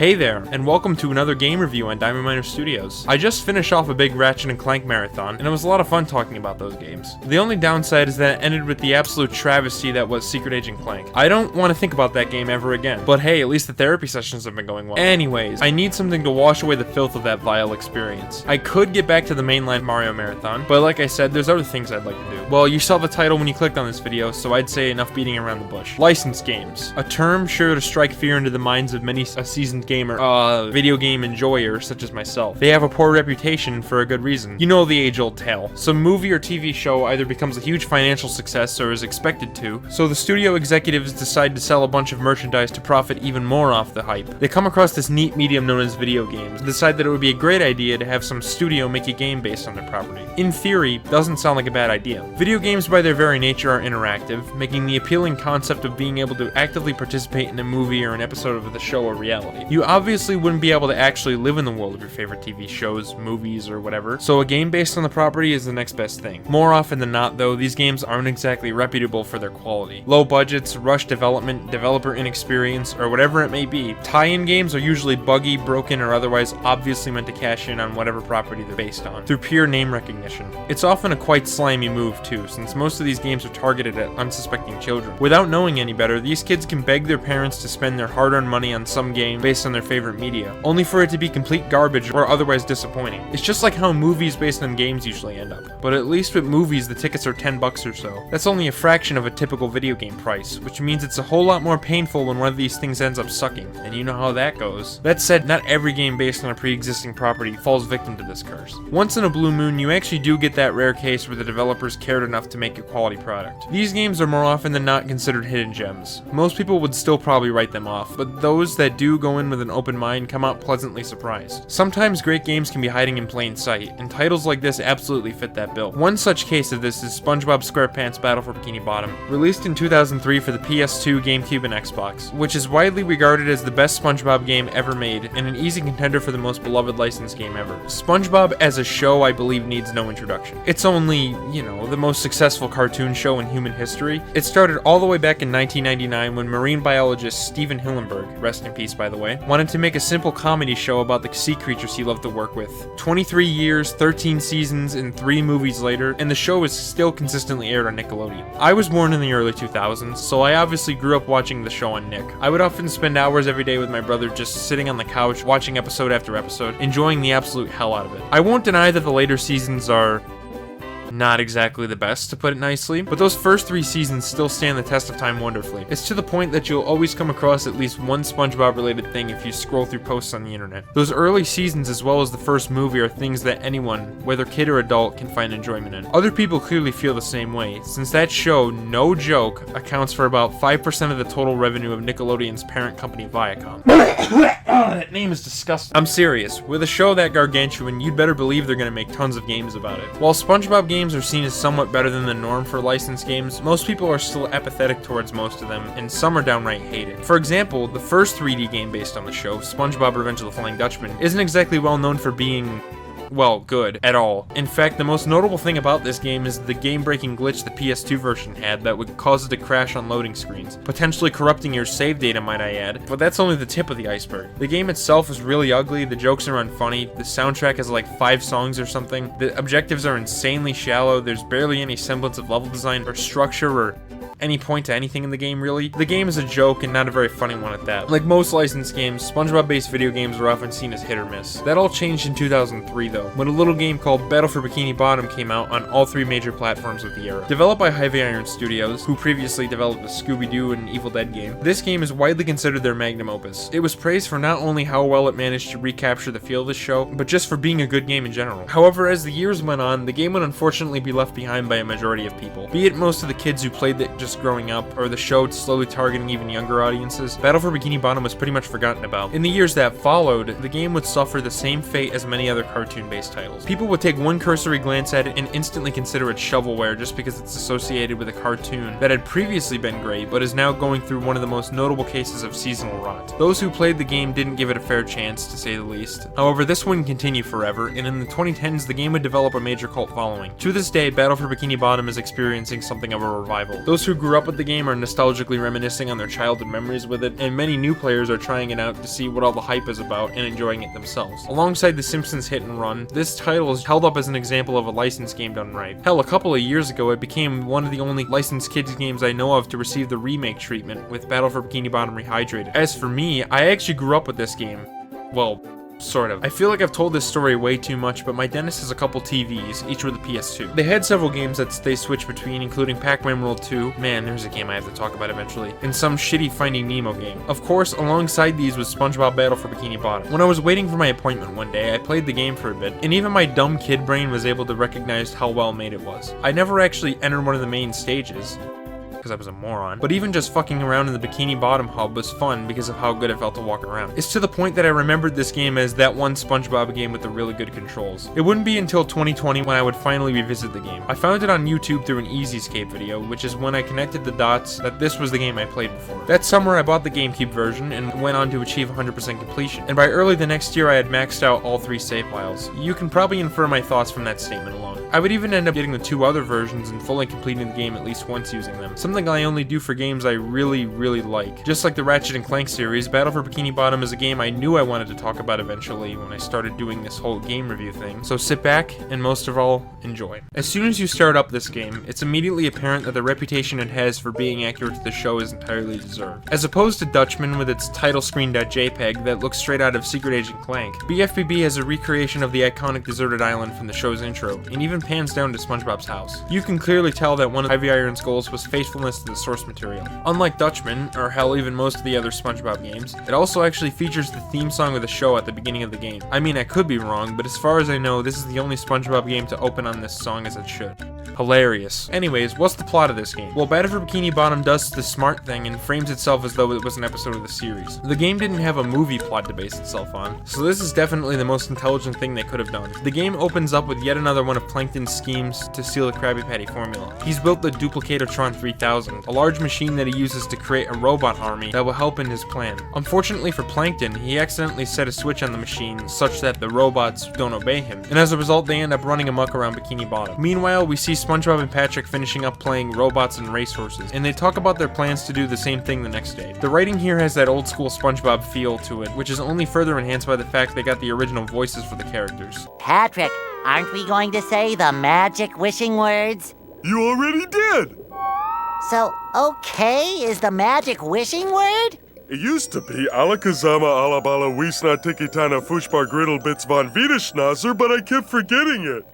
Hey there, and welcome to another game review on Diamond Miner Studios. I just finished off a big Ratchet & Clank marathon, and it was a lot of fun talking about those games. The only downside is that it ended with the absolute travesty that was Secret Agent Clank. I don't want to think about that game ever again, but hey, at least the therapy sessions have been going well. Anyways, I need something to wash away the filth of that vile experience. I could get back to the mainline Mario marathon, but like I said, there's other things I'd like to do. Well, you saw the title when you clicked on this video, so I'd say enough beating around the bush. Licensed games. A term sure to strike fear into the minds of many a seasoned gamer, video game enjoyer such as myself. They have a poor reputation for a good reason. You know the age-old tale. Some movie or TV show either becomes a huge financial success or is expected to, so the studio executives decide to sell a bunch of merchandise to profit even more off the hype. They come across this neat medium known as video games and decide that it would be a great idea to have some studio make a game based on their property. In theory, doesn't sound like a bad idea. Video games by their very nature are interactive, making the appealing concept of being able to actively participate in a movie or an episode of the show a reality. You obviously wouldn't be able to actually live in the world of your favorite TV shows, movies, or whatever, so a game based on the property is the next best thing. More often than not, though, these games aren't exactly reputable for their quality. Low budgets, rushed development, developer inexperience, or whatever it may be. Tie-in games are usually buggy, broken, or otherwise obviously meant to cash in on whatever property they're based on, through pure name recognition. It's often a quite slimy move, too, since most of these games are targeted at unsuspecting children. Without knowing any better, these kids can beg their parents to spend their hard-earned money on some game based on their favorite media, only for it to be complete garbage or otherwise disappointing. It's just like how movies based on games usually end up. But at least with movies, the tickets are $10 or so. That's only a fraction of a typical video game price, which means it's a whole lot more painful when one of these things ends up sucking, and you know how that goes. That said, not every game based on a pre-existing property falls victim to this curse. Once in a blue moon, you actually do get that rare case where the developers cared enough to make a quality product. These games are more often than not considered hidden gems. Most people would still probably write them off, but those that do go in with an open mind come out pleasantly surprised. Sometimes great games can be hiding in plain sight, and titles like this absolutely fit that bill. One such case of this is Spongebob Squarepants Battle for Bikini Bottom, released in 2003 for the PS2, GameCube, and Xbox, which is widely regarded as the best SpongeBob game ever made, and an easy contender for the most beloved licensed game ever. SpongeBob as a show, I believe, needs no introduction. It's only, the most successful cartoon show in human history. It started all the way back in 1999 when marine biologist Steven Hillenburg, rest in peace by the way, wanted to make a simple comedy show about the sea creatures he loved to work with. 23 years, 13 seasons, and 3 movies later, and the show is still consistently aired on Nickelodeon. I was born in the early 2000s, so I obviously grew up watching the show on Nick. I would often spend hours every day with my brother just sitting on the couch, watching episode after episode, enjoying the absolute hell out of it. I won't deny that the later seasons are not exactly the best, to put it nicely, but those first 3 seasons still stand the test of time wonderfully. It's to the point that you'll always come across at least one SpongeBob related thing if you scroll through posts on the internet. Those early seasons as well as the first movie are things that anyone, whether kid or adult, can find enjoyment in. Other people clearly feel the same way, since that show, no joke, accounts for about 5% of the total revenue of Nickelodeon's parent company Viacom. That name is disgusting. I'm serious, with a show that gargantuan, you'd better believe they're gonna make tons of games about it. While SpongeBob games are seen as somewhat better than the norm for licensed games, most people are still apathetic towards most of them, and some are downright hated. For example, the first 3D game based on the show, SpongeBob Revenge of the Flying Dutchman, isn't exactly well known for being good at all. In fact, the most notable thing about this game is the game-breaking glitch the PS2 version had that would cause it to crash on loading screens, potentially corrupting your save data, might I add. But that's only the tip of the iceberg. The game itself is really ugly, the jokes are unfunny, the soundtrack has like 5 songs or something, the objectives are insanely shallow, there's barely any semblance of level design or structure or any point to anything in the game, really. The game is a joke and not a very funny one at that. Like most licensed games, SpongeBob-based video games are often seen as hit or miss. That all changed in 2003 though, when a little game called Battle for Bikini Bottom came out on all 3 major platforms of the era. Developed by Heavy Iron Studios, who previously developed the Scooby-Doo and Evil Dead game, this game is widely considered their magnum opus. It was praised for not only how well it managed to recapture the feel of the show, but just for being a good game in general. However, as the years went on, the game would unfortunately be left behind by a majority of people. Be it most of the kids who played it just growing up, or the show slowly targeting even younger audiences, Battle for Bikini Bottom was pretty much forgotten about. In the years that followed, the game would suffer the same fate as many other cartoon-based titles. People would take one cursory glance at it and instantly consider it shovelware just because it's associated with a cartoon that had previously been great, but is now going through one of the most notable cases of seasonal rot. Those who played the game didn't give it a fair chance, to say the least. However, this wouldn't continue forever, and in the 2010s, the game would develop a major cult following. To this day, Battle for Bikini Bottom is experiencing something of a revival. Those who grew up with the game are nostalgically reminiscing on their childhood memories with it, and many new players are trying it out to see what all the hype is about and enjoying it themselves. Alongside The Simpsons Hit and Run, this title is held up as an example of a licensed game done right. Hell, a couple of years ago it became one of the only licensed kids games I know of to receive the remake treatment with Battle for Bikini Bottom Rehydrated. As for me, I actually grew up with this game. Well, sort of. I feel like I've told this story way too much, but my dentist has a couple TVs, each with a PS2. They had several games that they switched between, including Pac-Man World 2, man, there's a game I have to talk about eventually, and some shitty Finding Nemo game. Of course, alongside these was Spongebob Battle for Bikini Bottom. When I was waiting for my appointment one day, I played the game for a bit, and even my dumb kid brain was able to recognize how well made it was. I never actually entered one of the main stages, because I was a moron. But even just fucking around in the Bikini Bottom hub was fun because of how good it felt to walk around. It's to the point that I remembered this game as that one SpongeBob game with the really good controls. It wouldn't be until 2020 when I would finally revisit the game. I found it on YouTube through an Easyscape video, which is when I connected the dots that this was the game I played before. That summer I bought the GameCube version and went on to achieve 100% completion. And by early the next year I had maxed out all 3 save files. You can probably infer my thoughts from that statement alone. I would even end up getting the 2 other versions and fully completing the game at least once using them. Something I only do for games I really like. Just like the Ratchet & Clank series, Battle for Bikini Bottom is a game I knew I wanted to talk about eventually when I started doing this whole game review thing. So sit back and most of all, enjoy. As soon as you start up this game, it's immediately apparent that the reputation it has for being accurate to the show is entirely deserved. As opposed to Dutchman with its title screen.jpg that looks straight out of Secret Agent Clank, BFBB has a recreation of the iconic deserted island from the show's intro, and even pans down to SpongeBob's house. You can clearly tell that one of Ivy Iron's goals was faithfulness to the source material. Unlike Dutchman, or hell even most of the other SpongeBob games, it also actually features the theme song of the show at the beginning of the game. I mean, I could be wrong, but as far as I know, this is the only SpongeBob game to open on this song as it should. Hilarious. Anyways, what's the plot of this game? Well, Battle for Bikini Bottom does the smart thing and frames itself as though it was an episode of the series. The game didn't have a movie plot to base itself on, so this is definitely the most intelligent thing they could have done. The game opens up with yet another one of Plankton's schemes to steal the Krabby Patty formula. He's built the Duplicatotron 3000, a large machine that he uses to create a robot army that will help in his plan. Unfortunately for Plankton, he accidentally set a switch on the machine such that the robots don't obey him, and as a result they end up running amok around Bikini Bottom. Meanwhile, we see SpongeBob and Patrick finishing up playing robots and racehorses, and they talk about their plans to do the same thing the next day. The writing here has that old school SpongeBob feel to it, which is only further enhanced by the fact they got the original voices for the characters. Patrick, aren't we going to say the magic wishing words? You already did! So, okay is the magic wishing word? It used to be Alakazama Alabala Wiesna Tikitana Fushbar Griddle Bits von Wiederschnauzer, but I kept forgetting it.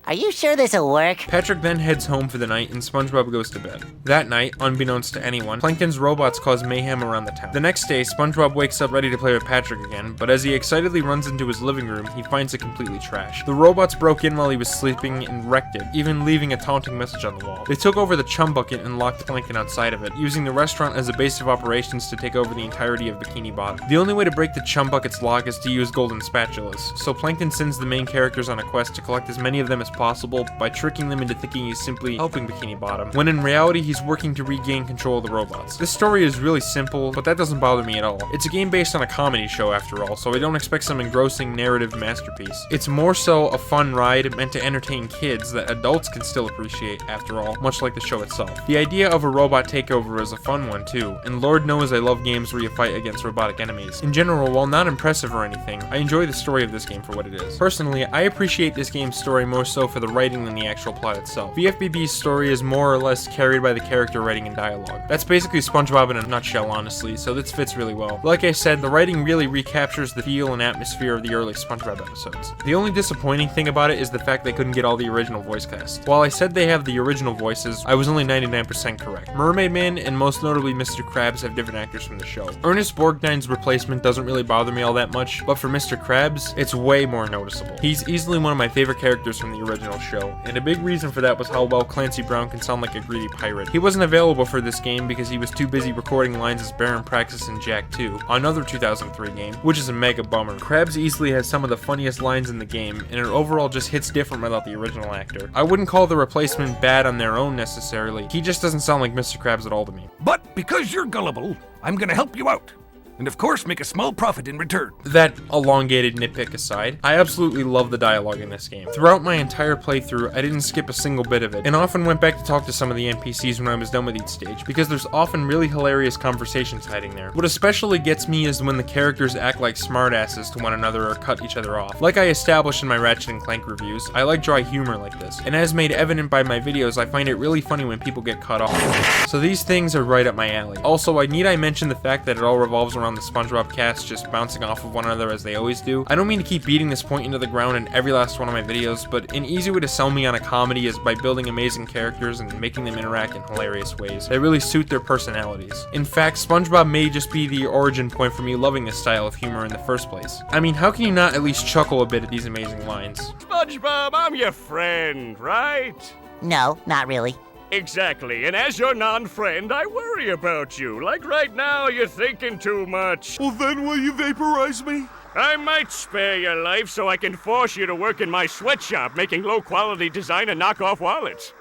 Are you sure this'll work? Patrick then heads home for the night and SpongeBob goes to bed. That night, unbeknownst to anyone, Plankton's robots cause mayhem around the town. The next day, SpongeBob wakes up ready to play with Patrick again, but as he excitedly runs into his living room, he finds it completely trashed. The robots broke in while he was sleeping and wrecked it, even leaving a taunting message on the wall. They took over the chum bucket and locked Plankton outside of it, using the restaurant as a base of operations to take over the entirety of Bikini Bottom. The only way to break the chum bucket's lock is to use golden spatulas, so Plankton sends the main characters on a quest to collect as many of them as possible by tricking them into thinking he's simply helping Bikini Bottom, when in reality he's working to regain control of the robots. This story is really simple, but that doesn't bother me at all. It's a game based on a comedy show after all, so I don't expect some engrossing narrative masterpiece. It's more so a fun ride meant to entertain kids that adults can still appreciate after all, much like the show itself. The idea of a robot takeover is a fun one too, and Lord knows I love games where you fight against robotic enemies. In general, while not impressive or anything, I enjoy the story of this game for what it is. Personally, I appreciate this game's story more so for the writing than the actual plot itself. BFBB's story is more or less carried by the character writing and dialogue. That's basically SpongeBob in a nutshell, honestly, so this fits really well. Like I said, the writing really recaptures the feel and atmosphere of the early SpongeBob episodes. The only disappointing thing about it is the fact they couldn't get all the original voice cast. While I said they have the original voices, I was only 99% correct. Mermaid Man and most notably Mr. Krabs have different actors from the show. Ernest Borgnine's replacement doesn't really bother me all that much, but for Mr. Krabs, it's way more noticeable. He's easily one of my favorite characters from the original show, and a big reason for that was how well Clancy Brown can sound like a greedy pirate. He wasn't available for this game because he was too busy recording lines as Baron Praxis in Jak 2, another 2003 game, which is a mega bummer. Krabs easily has some of the funniest lines in the game, and it overall just hits different without the original actor. I wouldn't call the replacement bad on their own necessarily, he just doesn't sound like Mr. Krabs at all to me. But because you're gullible, I'm gonna help you out. and of course make a small profit in return. That elongated nitpick aside, I absolutely love the dialogue in this game. Throughout my entire playthrough, I didn't skip a single bit of it, and often went back to talk to some of the NPCs when I was done with each stage, because there's often really hilarious conversations hiding there. What especially gets me is when the characters act like smartasses to one another or cut each other off. Like I established in my Ratchet & Clank reviews, I like dry humor like this, and as made evident by my videos, I find it really funny when people get cut off. So these things are right up my alley. Also, I mention the fact that it all revolves around the Spongebob cast just bouncing off of one another as they always do. I don't mean to keep beating this point into the ground in every last one of my videos, but an easy way to sell me on a comedy is by building amazing characters and making them interact in hilarious ways that really suit their personalities. In fact, SpongeBob may just be the origin point for me loving this style of humor in the first place. I mean, how can you not at least chuckle a bit at these amazing lines? SpongeBob, I'm your friend, right? No, not really. Exactly, and as your non-friend, I worry about you. Like right now, you're thinking too much. Well, then will you vaporize me? I might spare your life so I can force you to work in my sweatshop making low-quality designer knockoff wallets.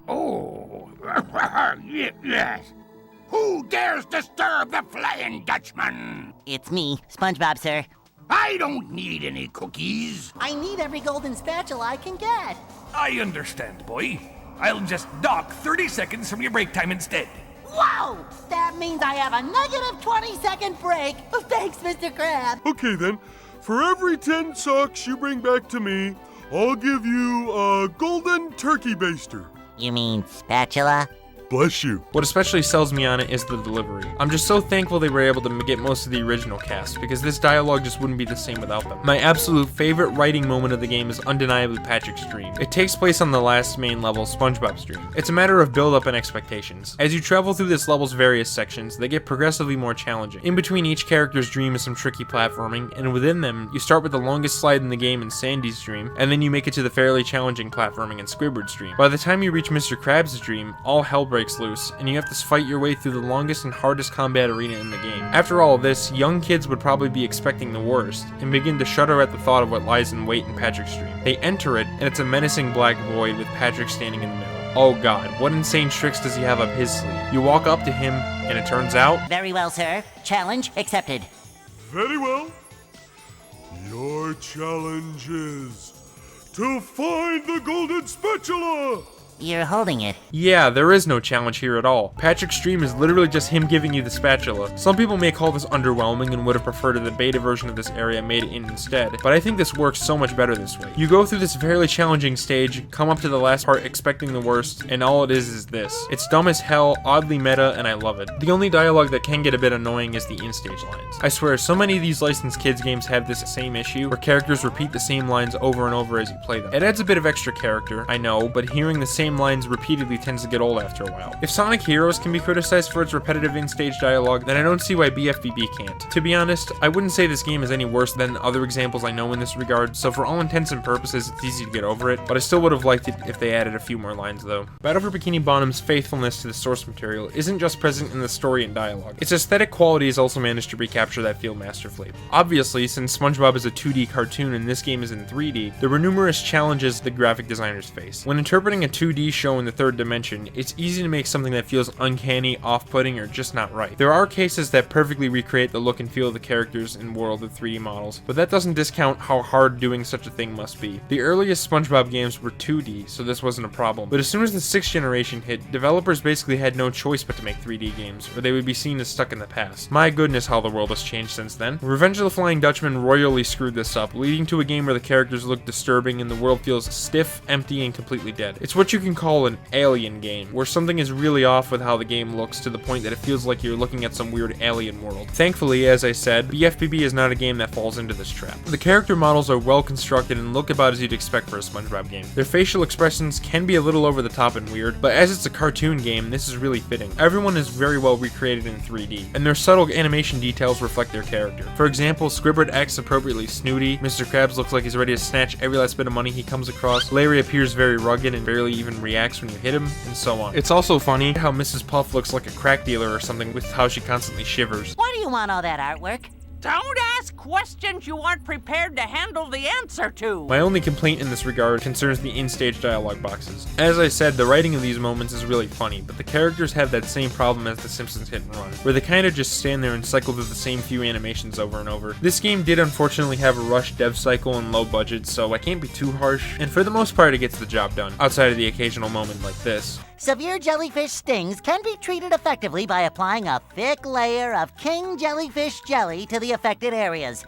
Oh, yes. Who dares disturb the Flying Dutchman? It's me, SpongeBob, sir. I don't need any cookies. I need every golden spatula I can get. I understand, boy. I'll just dock 30 seconds from your break time instead. Whoa! That means I have a negative 20-second break. Thanks, Mr. Krabs. Okay then, for every 10 socks you bring back to me, I'll give you a golden turkey baster. You mean spatula? Bless you. What especially sells me on it is the delivery. I'm just so thankful they were able to get most of the original cast, because this dialogue just wouldn't be the same without them. My absolute favorite writing moment of the game is undeniably Patrick's dream. It takes place on the last main level, SpongeBob's dream. It's a matter of build-up and expectations. As you travel through this level's various sections, they get progressively more challenging. In between each character's dream is some tricky platforming, and within them, you start with the longest slide in the game in Sandy's dream, and then you make it to the fairly challenging platforming in Squidward's dream. By the time you reach Mr. Krabs' dream, all hell breaks loose, and you have to fight your way through the longest and hardest combat arena in the game. After all of this, young kids would probably be expecting the worst, and begin to shudder at the thought of what lies in wait in Patrick's dream. They enter it, and it's a menacing black void with Patrick standing in the middle. Oh god, what insane tricks does he have up his sleeve? You walk up to him, and it turns out... Very well, sir. Challenge accepted. Very well. Your challenge is to find the golden spatula! You're holding it. Yeah, there is no challenge here at all. Patrick's dream is literally just him giving you the spatula. Some people may call this underwhelming and would have preferred the beta version of this area made it in instead, but I think this works so much better this way. You go through this fairly challenging stage, come up to the last part expecting the worst, and all it is this. It's dumb as hell, oddly meta, and I love it. The only dialogue that can get a bit annoying is the in-stage lines. I swear, so many of these licensed kids games have this same issue, where characters repeat the same lines over and over as you play them. It adds a bit of extra character, I know, but hearing the same lines repeatedly tends to get old after a while. If Sonic Heroes can be criticized for its repetitive in-stage dialogue, then I don't see why BFBB can't. To be honest, I wouldn't say this game is any worse than other examples I know in this regard, so for all intents and purposes it's easy to get over it, but I still would have liked it if they added a few more lines though. Battle for Bikini Bottom's faithfulness to the source material isn't just present in the story and dialogue. Its aesthetic qualities also managed to recapture that feel masterfully. Obviously, since SpongeBob is a 2D cartoon and this game is in 3D, there were numerous challenges the graphic designers face. When interpreting a 2D show in the third dimension, it's easy to make something that feels uncanny, off-putting, or just not right. There are cases that perfectly recreate the look and feel of the characters and world of 3D models, but that doesn't discount how hard doing such a thing must be. The earliest SpongeBob games were 2D, so this wasn't a problem, but as soon as the 6th generation hit, developers basically had no choice but to make 3D games, or they would be seen as stuck in the past. My goodness, how the world has changed since then. Revenge of the Flying Dutchman royally screwed this up, leading to a game where the characters look disturbing and the world feels stiff, empty, and completely dead. It's what you can call an alien game, where something is really off with how the game looks to the point that it feels like you're looking at some weird alien world. Thankfully, as I said, BFBB is not a game that falls into this trap. The character models are well constructed and look about as you'd expect for a SpongeBob game. Their facial expressions can be a little over the top and weird, but as it's a cartoon game, this is really fitting. Everyone is very well recreated in 3D, and their subtle animation details reflect their character. For example, Squidward acts appropriately snooty, Mr. Krabs looks like he's ready to snatch every last bit of money he comes across, Larry appears very rugged and barely even reacts when you hit him, and so on. It's also funny how Mrs. Puff looks like a crack dealer or something with how she constantly shivers. Why do you want all that artwork? Don't ask questions you aren't prepared to handle the answer to. My only complaint in this regard concerns the in-stage dialogue boxes. As I said, the writing of these moments is really funny, but the characters have that same problem as The Simpsons Hit and Run, where they kinda just stand there and cycle through the same few animations over and over. This game did unfortunately have a rushed dev cycle and low budget, so I can't be too harsh, and for the most part it gets the job done, outside of the occasional moment like this. Severe jellyfish stings can be treated effectively by applying a thick layer of king jellyfish jelly to the affected areas.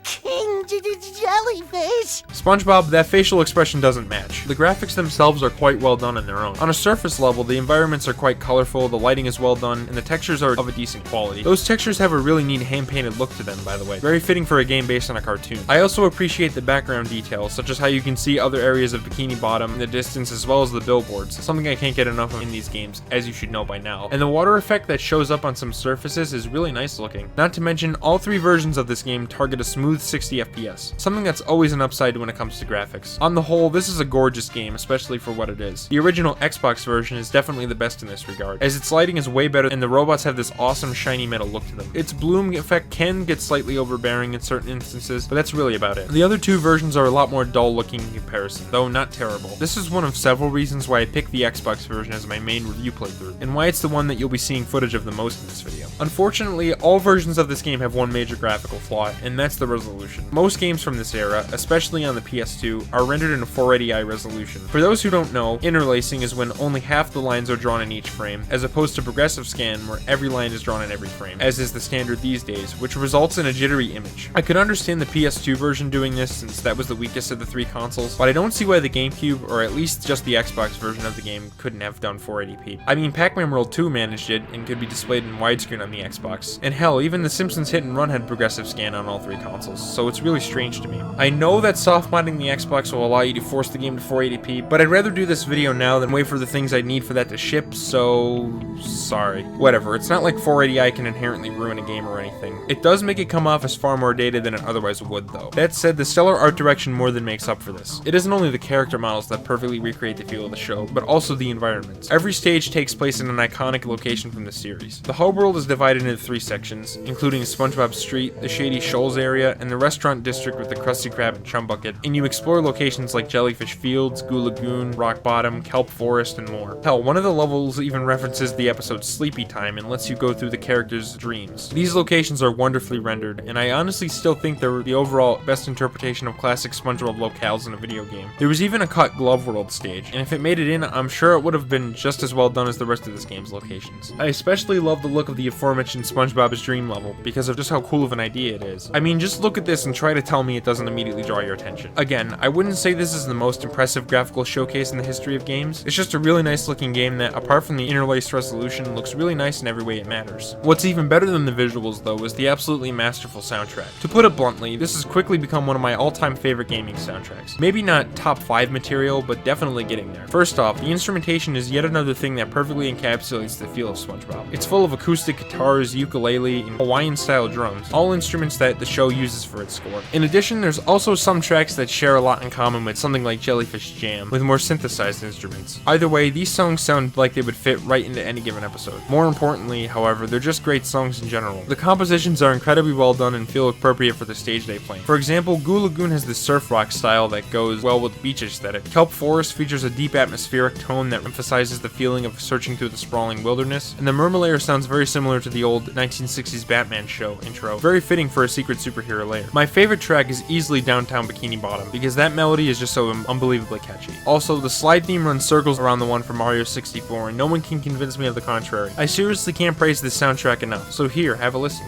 King jellyfish! Spongebob, that facial expression doesn't match. The graphics themselves are quite well done on their own. On a surface level, the environments are quite colorful, the lighting is well done, and the textures are of a decent quality. Those textures have a really neat hand-painted look to them, by the way. Very fitting for a game based on a cartoon. I also appreciate the background details, such as how you can see other areas of Bikini Bottom in the distance as well as the billboards, something I can't get enough of in these games, as you should know by now. And the water effect that shows up on some surfaces is really nice looking. Not to mention, all three versions of this game target a smooth 60 FPS, something that's always an upside when it comes to graphics. On the whole, this is a gorgeous game, especially for what it is. The original Xbox version is definitely the best in this regard, as its lighting is way better and the robots have this awesome shiny metal look to them. Its bloom effect can get slightly overbearing in certain instances, but that's really about it. The other two versions are a lot more dull looking in comparison, though not terrible. This is one of several reasons why I picked the Xbox version as my main review playthrough, and why it's the one that you'll be seeing footage of the most in this video. Unfortunately, all versions of this game have one major graphical flaw, and that's the resolution. Most games from this era, especially on the PS2, are rendered in a 480i resolution. For those who don't know, interlacing is when only half the lines are drawn in each frame, as opposed to progressive scan where every line is drawn in every frame, as is the standard these days, which results in a jittery image. I could understand the PS2 version doing this since that was the weakest of the three consoles, but I don't see why the GameCube, or at least just the Xbox version of the game, couldn't have done 480p. I mean, Pac-Man World 2 managed it and could be displayed in widescreen on the Xbox, and hell, even The Simpsons Hit and Run had progressive scan on all three consoles, so it's really strange to me. I know that soft modding the Xbox will allow you to force the game to 480p, but I'd rather do this video now than wait for the things I'd need for that to ship, so sorry. Whatever, it's not like 480i can inherently ruin a game or anything. It does make it come off as far more dated than it otherwise would though. That said, the stellar art direction more than makes up for this. It isn't only the character models that perfectly recreate the feel of the show, but also the environments. Every stage takes place in an iconic location from the series. The hub world is divided into three sections, including SpongeBob Street, the Shady Shoals area, and the restaurant district with the Krusty Krab and Chum Bucket, and you explore locations like Jellyfish Fields, Goo Lagoon, Rock Bottom, Kelp Forest, and more. Hell, one of the levels even references the episode Sleepy Time and lets you go through the characters' dreams. These locations are wonderfully rendered, and I honestly still think they're the overall best interpretation of classic SpongeBob locales in a video game. There was even a cut Glove World stage, and if it made it in, I'm sure it would have been just as well done as the rest of this game's locations. I especially love the look of the aforementioned SpongeBob's Dream level, because of just how cool of an idea it is. I mean, just look at this and try to tell me it doesn't immediately draw your attention. Again, I wouldn't say this is the most impressive graphical showcase in the history of games. It's just a really nice looking game that, apart from the interlaced resolution, looks really nice in every way it matters. What's even better than the visuals though is the absolutely masterful soundtrack. To put it bluntly, this has quickly become one of my all-time favorite gaming soundtracks. Maybe not top 5 material, but definitely getting there. First off, the instrumentation is yet another thing that perfectly encapsulates the feel of SpongeBob. It's full of acoustic guitars, ukulele, and Hawaiian-style drums, all instruments that the show uses for its score. In addition, there's also some tracks that share a lot in common with something like Jellyfish Jam, with more synthesized instruments. Either way, these songs sound like they would fit right into any given episode. More importantly, however, they're just great songs in general. The compositions are incredibly well done and feel appropriate for the stage they play. For example, Goo Lagoon has this surf rock style that goes well with beach aesthetic. Kelp Forest features a deep atmospheric tone that emphasizes the feeling of searching through the sprawling wilderness, and the Murmur layer sounds very similar to the old 1960s Batman show intro, very fitting for a secret superhero layer. My favorite track is easily Downtown Bikini Bottom, because that melody is just so unbelievably catchy. Also, the slide theme runs circles around the one from Mario 64, and no one can convince me of the contrary. I seriously can't praise this soundtrack enough, so here, have a listen.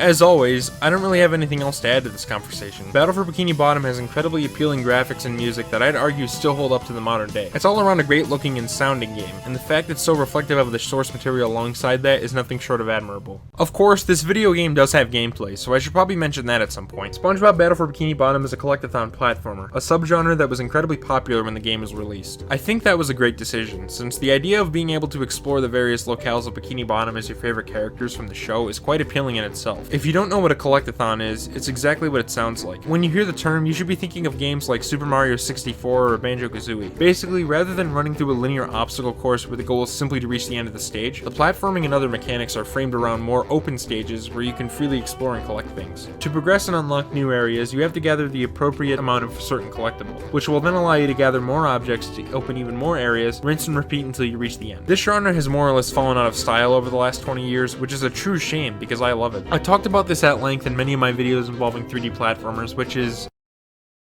As always, I don't really have anything else to add to this conversation. Battle for Bikini Bottom has incredibly appealing graphics and music that I'd argue still hold up to the modern day. It's all around a great looking and sounding game, and the fact it's so reflective of the source material alongside that is nothing short of admirable. Of course, this video game does have gameplay, so I should probably mention that at some point. Spongebob Battle for Bikini Bottom is a collect-a-thon platformer, a subgenre that was incredibly popular when the game was released. I think that was a great decision, since the idea of being able to explore the various locales of Bikini Bottom as your favorite characters from the show is quite appealing in itself. If you don't know what a collect-a-thon is, it's exactly what it sounds like. When you hear the term, you should be thinking of games like Super Mario 64 or Banjo-Kazooie. Basically, rather than running through a linear obstacle course where the goal is simply to reach the end of the stage, the platforming and other mechanics are framed around more open stages where you can freely explore and collect things. To progress and unlock new areas, you have to gather the appropriate amount of certain collectible, which will then allow you to gather more objects to open even more areas, rinse and repeat until you reach the end. This genre has more or less fallen out of style over the last 20 years, which is a true shame because I love it. I talked about this at length in many of my videos involving 3D platformers, which is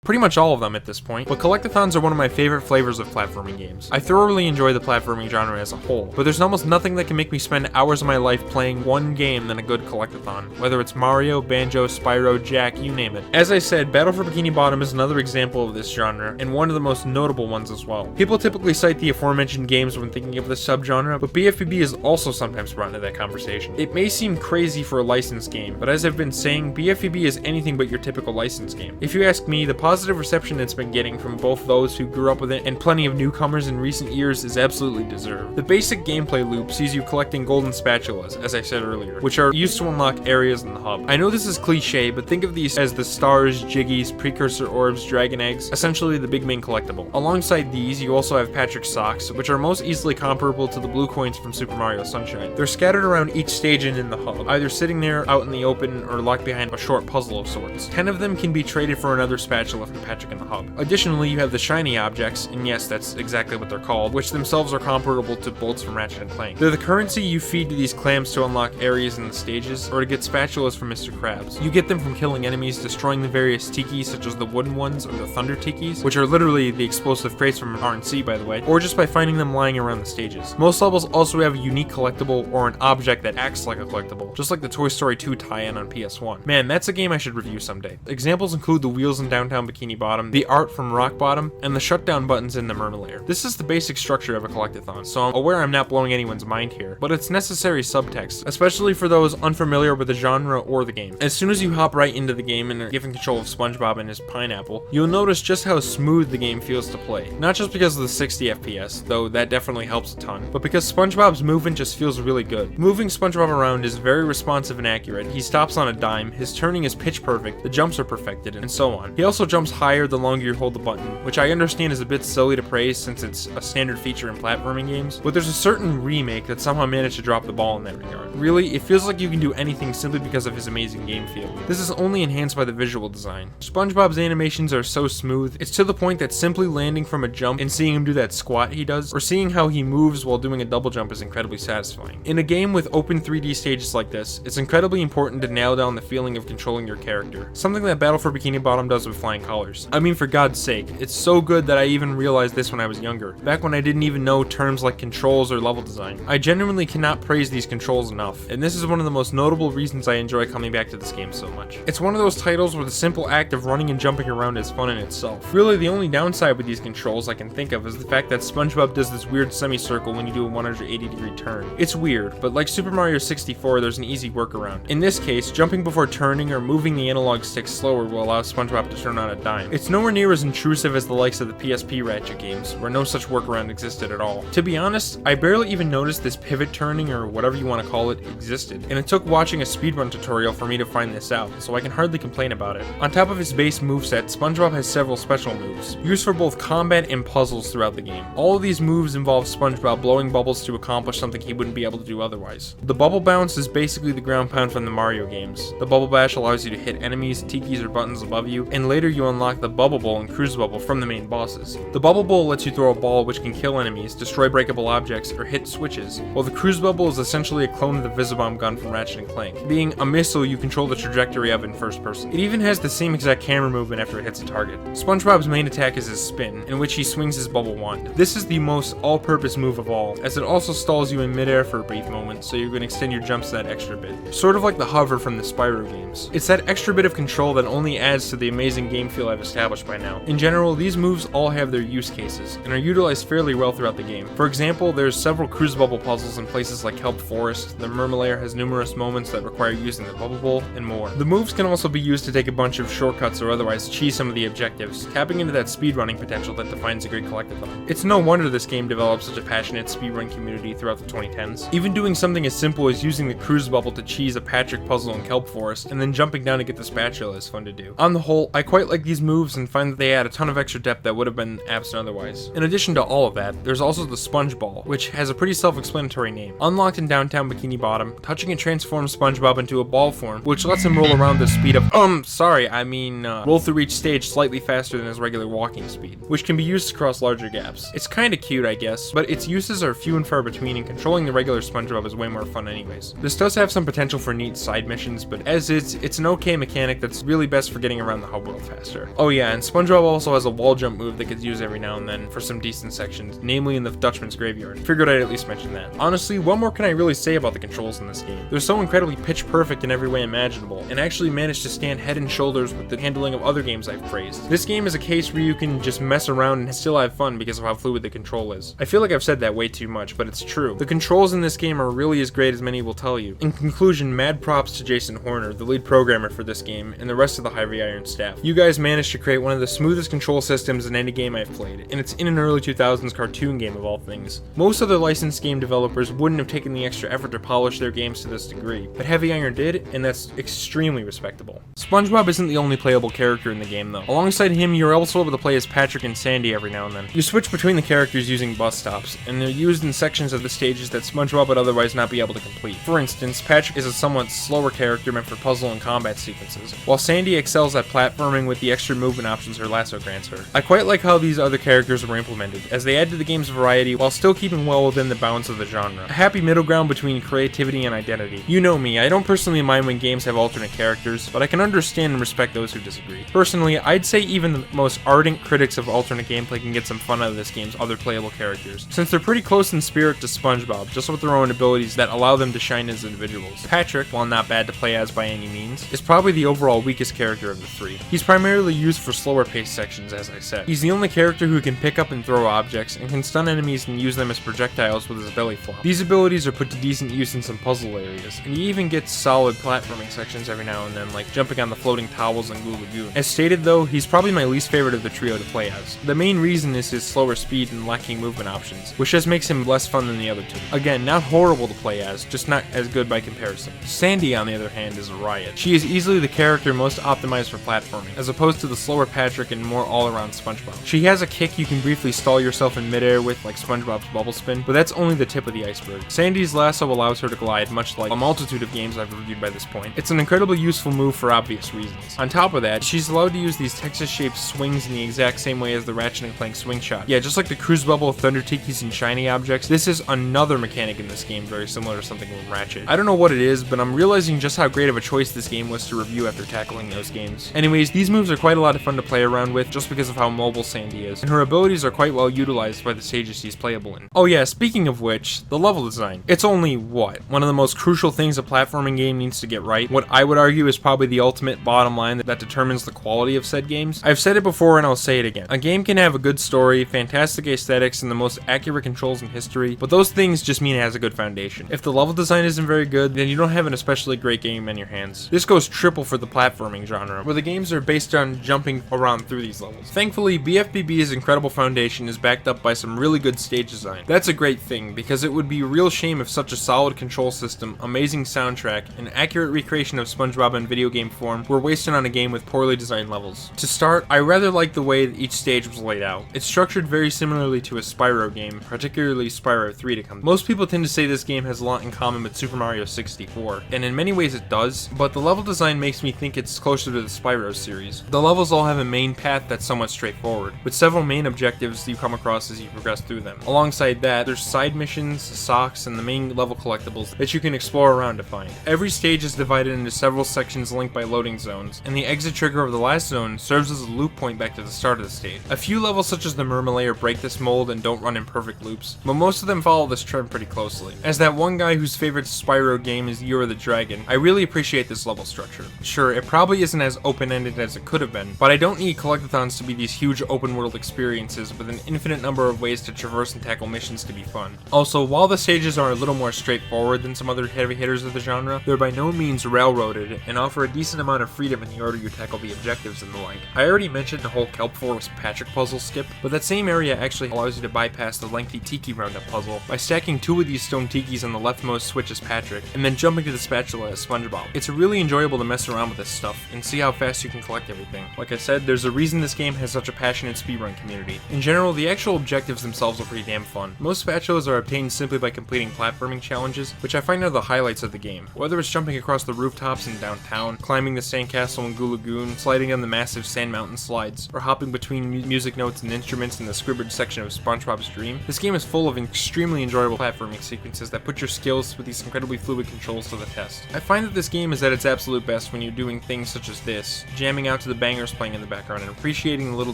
pretty much all of them at this point, but collect-a-thons are one of my favorite flavors of platforming games. I thoroughly enjoy the platforming genre as a whole, but there's almost nothing that can make me spend hours of my life playing one game than a good collect-a-thon, whether it's Mario, Banjo, Spyro, Jack, you name it. As I said, Battle for Bikini Bottom is another example of this genre, and one of the most notable ones as well. People typically cite the aforementioned games when thinking of this subgenre, but BFBB is also sometimes brought into that conversation. It may seem crazy for a licensed game, but as I've been saying, BFBB is anything but your typical licensed game. If you ask me, the positive reception it's been getting from both those who grew up with it and plenty of newcomers in recent years is absolutely deserved. The basic gameplay loop sees you collecting golden spatulas, as I said earlier, which are used to unlock areas in the hub. I know this is cliche, but think of these as the stars, jiggies, precursor orbs, dragon eggs, essentially the big main collectible. Alongside these, you also have Patrick's socks, which are most easily comparable to the blue coins from Super Mario Sunshine. They're scattered around each stage and in the hub, either sitting there out in the open or locked behind a short puzzle of sorts. 10 of them can be traded for another spatula from Patrick in the hub. Additionally, you have the shiny objects, and yes, that's exactly what they're called, which themselves are comparable to bolts from Ratchet & Clank. They're the currency you feed to these clams to unlock areas in the stages, or to get spatulas from Mr. Krabs. You get them from killing enemies, destroying the various tikis such as the wooden ones or the thunder tikis, which are literally the explosive crates from RNC by the way, or just by finding them lying around the stages. Most levels also have a unique collectible or an object that acts like a collectible, just like the Toy Story 2 tie-in on PS1. Man, that's a game I should review someday. Examples include the wheels in downtown Bikini Bottom, the art from Rock Bottom, and the shutdown buttons in the Mermalair. This is the basic structure of a collect-a-thon, so I'm aware I'm not blowing anyone's mind here, but it's necessary subtext, especially for those unfamiliar with the genre or the game. As soon as you hop right into the game and are given control of Spongebob and his pineapple, you'll notice just how smooth the game feels to play. Not just because of the 60 FPS, though that definitely helps a ton, but because SpongeBob's movement just feels really good. Moving SpongeBob around is very responsive and accurate. He stops on a dime, his turning is pitch perfect, the jumps are perfected, and so on. He also jumps higher the longer you hold the button, which I understand is a bit silly to praise since it's a standard feature in platforming games, but there's a certain remake that somehow managed to drop the ball in that regard. Really, it feels like you can do anything simply because of his amazing game feel. This is only enhanced by the visual design. SpongeBob's animations are so smooth, it's to the point that simply landing from a jump and seeing him do that squat he does, or seeing how he moves while doing a double jump is incredibly satisfying. In a game with open 3D stages like this, it's incredibly important to nail down the feeling of controlling your character, something that Battle for Bikini Bottom does with flying colors. I mean, for God's sake, it's so good that I even realized this when I was younger, back when I didn't even know terms like controls or level design. I genuinely cannot praise these controls enough, and this is one of the most notable reasons I enjoy coming back to this game so much. It's one of those titles where the simple act of running and jumping around is fun in itself. Really, the only downside with these controls I can think of is the fact that SpongeBob does this weird semicircle when you do a 180-degree turn. It's weird, but like Super Mario 64, there's an easy workaround. In this case, jumping before turning or moving the analog stick slower will allow SpongeBob to turn on a dime. It's nowhere near as intrusive as the likes of the PSP Ratchet games, where no such workaround existed at all. To be honest, I barely even noticed this pivot turning, or whatever you want to call it, existed, and it took watching a speedrun tutorial for me to find this out, so I can hardly complain about it. On top of his base moveset, SpongeBob has several special moves, used for both combat and puzzles throughout the game. All of these moves involve SpongeBob blowing bubbles to accomplish something he wouldn't be able to do otherwise. The bubble bounce is basically the ground pound from the Mario games. The bubble bash allows you to hit enemies, tikis, or buttons above you, and later you you unlock the Bubble Bowl and Cruise Bubble from the main bosses. The Bubble Bowl lets you throw a ball which can kill enemies, destroy breakable objects, or hit switches, while the Cruise Bubble is essentially a clone of the Visibomb gun from Ratchet & Clank, being a missile you control the trajectory of in first person. It even has the same exact camera movement after it hits a target. SpongeBob's main attack is his spin, in which he swings his bubble wand. This is the most all-purpose move of all, as it also stalls you in midair for a brief moment, so you can extend your jumps that extra bit. Sort of like the hover from the Spyro games. It's that extra bit of control that only adds to the amazing game feel I've established by now. In general, these moves all have their use cases, and are utilized fairly well throughout the game. For example, there's several Cruise Bubble puzzles in places like Kelp Forest, the Murmelair has numerous moments that require using the Bubble Bowl, and more. The moves can also be used to take a bunch of shortcuts or otherwise cheese some of the objectives, tapping into that speedrunning potential that defines a great Collect-a-thon. It's no wonder this game developed such a passionate speedrun community throughout the 2010s. Even doing something as simple as using the Cruise Bubble to cheese a Patrick puzzle in Kelp Forest, and then jumping down to get the spatula is fun to do. On the whole, I quite like these moves and find that they add a ton of extra depth that would have been absent otherwise. In addition to all of that, there's also the Sponge Ball, which has a pretty self-explanatory name. Unlocked in downtown Bikini Bottom, touching it transforms SpongeBob into a ball form, which lets him roll around the speed of roll through each stage slightly faster than his regular walking speed, which can be used to cross larger gaps. It's kinda cute, I guess, but its uses are few and far between, and controlling the regular SpongeBob is way more fun anyways. This does have some potential for neat side missions, but as is, it's an okay mechanic that's really best for getting around the hub world faster. Oh yeah, and SpongeBob also has a wall jump move that gets used every now and then for some decent sections, namely in the Dutchman's Graveyard. Figured I'd at least mention that. Honestly, what more can I really say about the controls in this game? They're so incredibly pitch perfect in every way imaginable, and actually manage to stand head and shoulders with the handling of other games I've praised. This game is a case where you can just mess around and still have fun because of how fluid the control is. I feel like I've said that way too much, but it's true. The controls in this game are really as great as many will tell you. In conclusion, mad props to Jason Horner, the lead programmer for this game, and the rest of the Heavy Iron staff. You guys managed to create one of the smoothest control systems in any game I've played, and it's in an early 2000s cartoon game of all things. Most other licensed game developers wouldn't have taken the extra effort to polish their games to this degree, but Heavy Iron did, and that's extremely respectable. SpongeBob isn't the only playable character in the game though. Alongside him, you're also able to play as Patrick and Sandy every now and then. You switch between the characters using bus stops, and they're used in sections of the stages that SpongeBob would otherwise not be able to complete. For instance, Patrick is a somewhat slower character meant for puzzle and combat sequences, while Sandy excels at platforming with the extra movement options her lasso grants her. I quite like how these other characters were implemented, as they add to the game's variety while still keeping well within the bounds of the genre. A happy middle ground between creativity and identity. You know me, I don't personally mind when games have alternate characters, but I can understand and respect those who disagree. Personally, I'd say even the most ardent critics of alternate gameplay can get some fun out of this game's other playable characters, since they're pretty close in spirit to SpongeBob, just with their own abilities that allow them to shine as individuals. Patrick, while not bad to play as by any means, is probably the overall weakest character of the three. He's primarily used for slower paced sections, as I said. He's the only character who can pick up and throw objects, and can stun enemies and use them as projectiles with his belly flop. These abilities are put to decent use in some puzzle areas, and he even gets solid platforming sections every now and then, like jumping on the floating towels in Glue Lagoon. As stated though, he's probably my least favorite of the trio to play as. The main reason is his slower speed and lacking movement options, which just makes him less fun than the other two. Again, not horrible to play as, just not as good by comparison. Sandy, on the other hand, is a riot. She is easily the character most optimized for platforming, as opposed to the slower Patrick and more all-around SpongeBob. She has a kick you can briefly stall yourself in midair with, like SpongeBob's bubble spin, but that's only the tip of the iceberg. Sandy's lasso allows her to glide, much like a multitude of games I've reviewed by this point. It's an incredibly useful move for obvious reasons. On top of that, she's allowed to use these Texas-shaped swings in the exact same way as the Ratchet & Clank swing shot. Yeah, just like the Cruise Bubble, Thunder Tikis, and shiny objects, this is another mechanic in this game very similar to something from Ratchet. I don't know what it is, but I'm realizing just how great of a choice this game was to review after tackling those games. Anyways, these moves are quite a lot of fun to play around with just because of how mobile Sandy is, and her abilities are quite well utilized by the stages she's playable in. Oh yeah, speaking of which, the level design. It's only, what, one of the most crucial things a platforming game needs to get right? What I would argue is probably the ultimate bottom line that determines the quality of said games. I've said it before and I'll say it again. A game can have a good story, fantastic aesthetics, and the most accurate controls in history, but those things just mean it has a good foundation. If the level design isn't very good, then you don't have an especially great game in your hands. This goes triple for the platforming genre, where the games are based on jumping around through these levels. Thankfully, BFBB's incredible foundation is backed up by some really good stage design. That's a great thing, because it would be a real shame if such a solid control system, amazing soundtrack, and accurate recreation of SpongeBob in video game form were wasted on a game with poorly designed levels. To start, I rather like the way that each stage was laid out. It's structured very similarly to a Spyro game, particularly Spyro 3 to come. Most people tend to say this game has a lot in common with Super Mario 64, and in many ways it does, but the level design makes me think it's closer to the Spyro series. The levels all have a main path that's somewhat straightforward, with several main objectives you come across as you progress through them. Alongside that, there's side missions, socks, and the main level collectibles that you can explore around to find. Every stage is divided into several sections linked by loading zones, and the exit trigger of the last zone serves as a loop point back to the start of the stage. A few levels such as the Merma Layer break this mold and don't run in perfect loops, but most of them follow this trend pretty closely. As that one guy whose favorite Spyro game is Year of the Dragon, I really appreciate this level structure. Sure, it probably isn't as open-ended as it could have been, but I don't need Collect-a-thons to be these huge open-world experiences with an infinite number of ways to traverse and tackle missions to be fun. Also, while the stages are a little more straightforward than some other heavy hitters of the genre, they're by no means railroaded and offer a decent amount of freedom in the order you tackle the objectives and the like. I already mentioned the whole Kelp Forest Patrick puzzle skip, but that same area actually allows you to bypass the lengthy Tiki Roundup puzzle by stacking 2 of these stone tikis on the leftmost switch as Patrick, and then jumping to the spatula as Spongebob. It's really enjoyable to mess around with this stuff and see how fast you can collect everything. Like I said, there's a reason this game has such a passionate speedrun community. In general, the actual objectives themselves are pretty damn fun. Most spatulas are obtained simply by completing platforming challenges, which I find are the highlights of the game. Whether it's jumping across the rooftops in downtown, climbing the sandcastle in Goo Lagoon, sliding down the massive sand mountain slides, or hopping between music notes and instruments in the scribbled section of SpongeBob's Dream, this game is full of extremely enjoyable platforming sequences that put your skills with these incredibly fluid controls to the test. I find that this game is at its absolute best when you're doing things such as this, jamming out to the bangers playing in the background and appreciating the little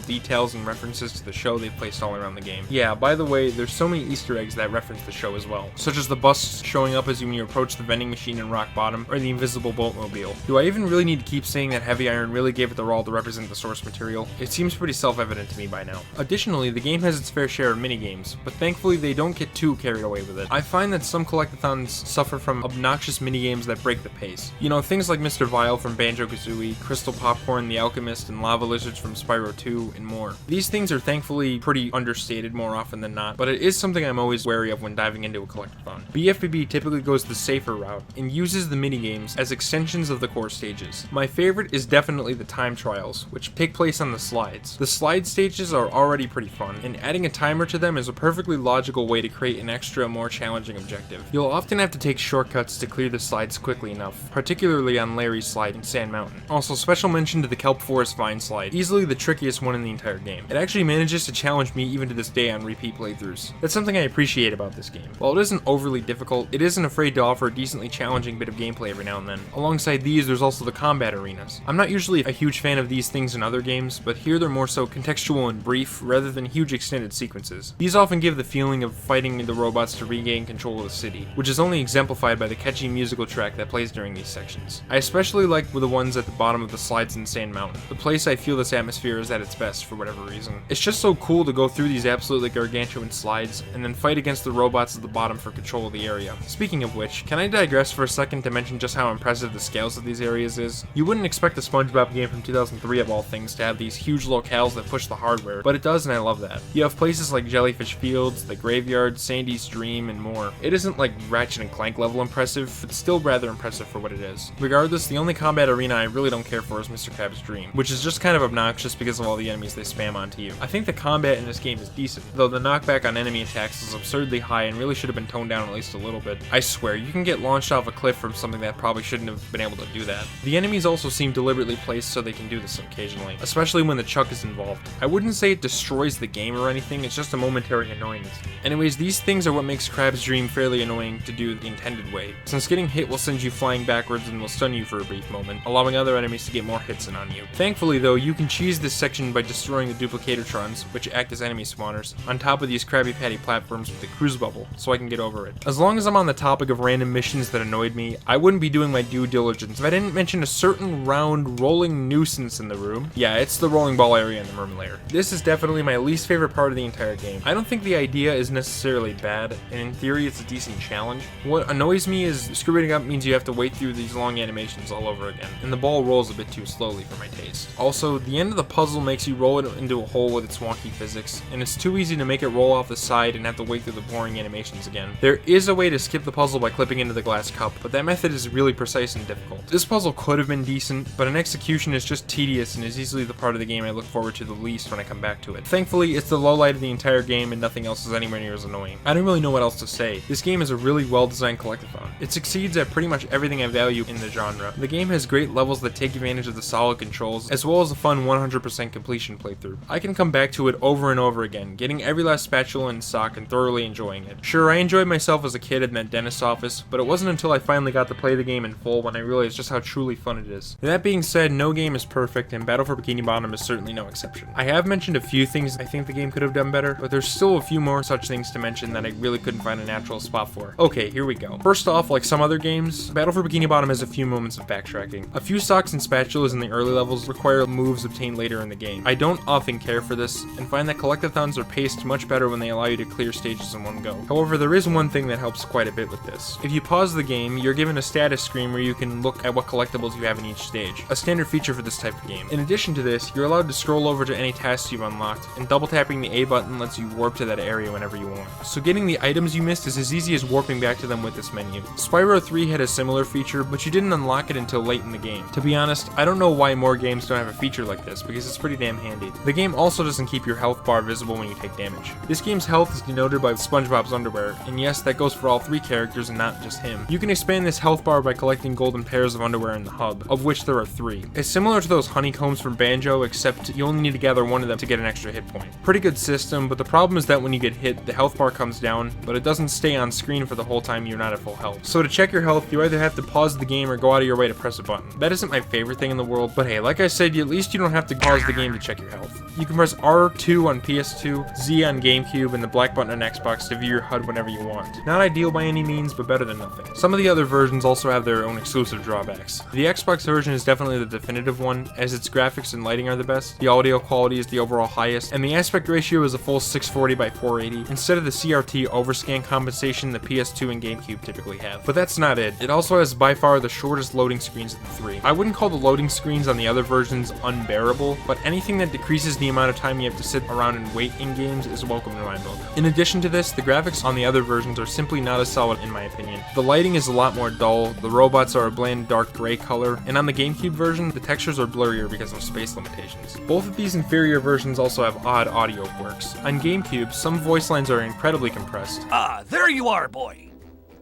details and references to the show they've placed all around the game. Yeah, by the way, there's so many Easter eggs that reference the show as well, such as the bus showing up as when you approach the vending machine in Rock Bottom, or the invisible boatmobile. Do I even really need to keep saying that Heavy Iron really gave it the role to represent the source material? It seems pretty self-evident to me by now. Additionally, the game has its fair share of minigames, but thankfully they don't get too carried away with it. I find that some Collect-a-thons suffer from obnoxious minigames that break the pace. You know, things like Mr. Vile from Banjo-Kazooie, Crystal Popcorn, The Alchemist, and Lava Lizards from Spyro 2, and more. These things are thankfully pretty understated more often than not, but it is something I'm always wary of when diving into a Collect-a-thon. BFBB typically goes the safer route and uses the minigames as extensions of the core stages. My favorite is definitely the time trials, which take place on the slides. The slide stages are already pretty fun, and adding a timer to them is a perfectly logical way to create an extra, more challenging objective. You'll often have to take shortcuts to clear the slides quickly enough, particularly on Larry's slide in Sand Mountain. Also, special mention to the Kelp Forest Vine slide, easily the trickiest one in the entire game. It actually manages to challenge me even to this day on repeat playthroughs. That's something I appreciate about this game. While it isn't overly difficult, it isn't afraid to offer a decently challenging bit of gameplay every now and then. Alongside these, there's also the combat arenas. I'm not usually a huge fan of these things in other games, but here they're more so contextual and brief, rather than huge extended sequences. These often give the feeling of fighting the robots to regain control of the city, which is only exemplified by the catchy musical track that plays during these sections. I especially like the ones at the bottom of the slides in Sand Mountain, the place I feel this atmosphere is at its best for whatever reason. It's just so cool to go through these absolutely gargantuan slides, and then fight against the robots at the bottom for control of the area. Speaking of which, can I digress for a second to mention just how impressive the scales of these areas is? You wouldn't expect a SpongeBob game from 2003 of all things to have these huge locales that push the hardware, but it does and I love that. You have places like Jellyfish Fields, the Graveyard, Sandy's Dream, and more. It isn't like Ratchet & Clank level impressive, but still rather impressive for what it is. Regardless, the only combat arena I really don't care for is Mr. Krabs' Dream, which is just kind of obnoxious because of all the enemies they spam onto you. I think the combat in this game is decent, though the knockback on enemy attacks is absurdly high and really should have been toned down at least a little bit. I swear, you can get launched off a cliff from something that probably shouldn't have been able to do that. The enemies also seem deliberately placed so they can do this occasionally, especially when the chuck is involved. I wouldn't say it destroys the game or anything, it's just a momentary annoyance. Anyways, these things are what makes Krabs' Dream fairly annoying to do the intended way, since getting hit will send you flying backwards and will stun you for a brief moment, allowing other enemies to get more hits in on you. Thankfully though, you can cheese this section by destroying the Duplicatortrons, which act as enemy spawners, on top of these Krabby Patty platforms with the cruise bubble, so I can get over it. As long as I'm on the topic of random missions that annoyed me, I wouldn't be doing my due diligence if I didn't mention a certain round rolling nuisance in the room. Yeah, it's the rolling ball area in the Merma Layer. This is definitely my least favorite part of the entire game. I don't think the idea is necessarily bad, and in theory it's a decent challenge. What annoys me is screwing up means you have to wait through these long animations all over again, and the ball rolls a bit too slowly for my taste. Also, the end of the puzzle makes you roll it into a hole with its wonky physics, and it's too easy to make it roll off the side and have to wait through the boring animations again. There is a way to skip the puzzle by clipping into the glass cup, but that method is really precise and difficult. This puzzle could have been decent, but an execution is just tedious and is easily the part of the game I look forward to the least when I come back to it. Thankfully, it's the lowlight of the entire game and nothing else is anywhere near as annoying. I don't really know what else to say. This game is a really well-designed Collect-a-thon. It succeeds at pretty much everything I value in the genre. The game has great levels that take advantage of the solid controls tutorials, as well as a fun 100% completion playthrough. I can come back to it over and over again, getting every last spatula in stock and thoroughly enjoying it. Sure, I enjoyed myself as a kid in that dentist's office, but it wasn't until I finally got to play the game in full when I realized just how truly fun it is. That being said, no game is perfect, and Battle for Bikini Bottom is certainly no exception. I have mentioned a few things I think the game could have done better, but there's still a few more such things to mention that I really couldn't find a natural spot for. Okay, here we go. First off, like some other games, Battle for Bikini Bottom has a few moments of backtracking. A few stocks and spatulas in the early levels require moves obtained later in the game. I don't often care for this, and find that Collect-a-thons are paced much better when they allow you to clear stages in one go. However, there is one thing that helps quite a bit with this. If you pause the game, you're given a status screen where you can look at what collectibles you have in each stage, a standard feature for this type of game. In addition to this, you're allowed to scroll over to any tasks you've unlocked, and double tapping the A button lets you warp to that area whenever you want. So getting the items you missed is as easy as warping back to them with this menu. Spyro 3 had a similar feature, but you didn't unlock it until late in the game. To be honest, I don't know why more games don't have a feature like this, because it's pretty damn handy. The game also doesn't keep your health bar visible when you take damage. This game's health is denoted by Spongebob's underwear, and yes, that goes for all 3 characters and not just him. You can expand this health bar by collecting golden pairs of underwear in the hub, of which there are 3. It's similar to those honeycombs from Banjo, except you only need to gather one of them to get an extra hit point. Pretty good system, but the problem is that when you get hit, the health bar comes down, but it doesn't stay on screen for the whole time you're not at full health. So to check your health, you either have to pause the game or go out of your way to press a button. That isn't my favorite thing in the world, but hey, like I said, at least you don't have to pause the game to check your health. You can press R2 on PS2, Z on GameCube, and the black button on Xbox to view your HUD whenever you want. Not ideal by any means, but better than nothing. Some of the other versions also have their own exclusive drawbacks. The Xbox version is definitely the definitive one, as its graphics and lighting are the best, the audio quality is the overall highest, and the aspect ratio is a full 640 by 480, instead of the CRT overscan compensation the PS2 and GameCube typically have. But that's not it. It also has by far the shortest loading screens of the 3. I wouldn't call the loading screens on the other versions unbearable, but anything that decreases the amount of time you have to sit around and wait in games is welcome in my book. In addition to this, the graphics on the other versions are simply not as solid in my opinion. The lighting is a lot more dull, the robots are a bland dark gray color, and on the GameCube version, the textures are blurrier because of space limitations. Both of these inferior versions also have odd audio quirks. On GameCube, some voice lines are incredibly compressed. Ah, there you are, boy.